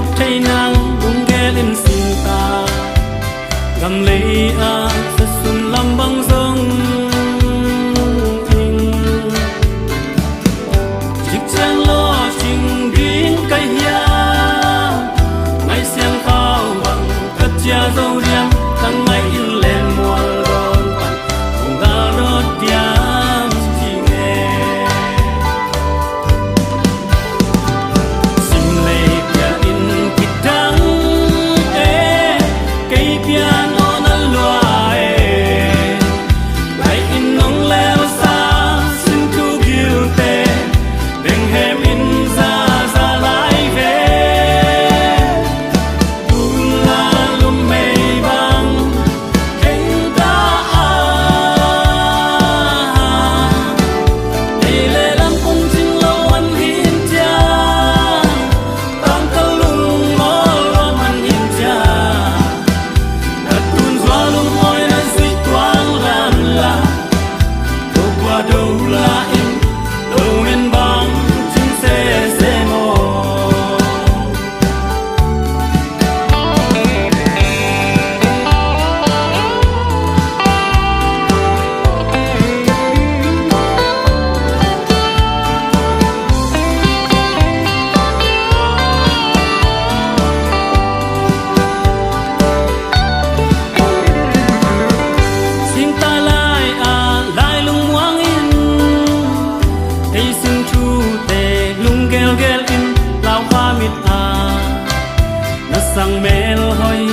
gốc thấy nắng bung ghé lên xin ta gầm lấy a rất xuân làm băng rông chiếc trang lo trình biến cây ya ngày xem khao bằng cất cha dâu điềm tăng ngày in lên mùa rộn vàng cùng ga đốt tiám chỉ nghe xin lệ bia in kít trắng cây piano năn loa bài in nông leo xa xin thu kiêu tê đừng hem in ra ra lại về buồn là lùm mây băng cánh ta đây lệ làm công trình lâu anh hiên cha tăng cao lùng mơ lo man hiên cha đặt tuôn gió lùng môi đã duy toán làm là đâu qua đâu là in đâu nguyên bóng chính sẽ mồ xin ta lại lùng hoang in thấy sương chu tề lùng ghel ghel in lao hoa mịt nó sang mel hoi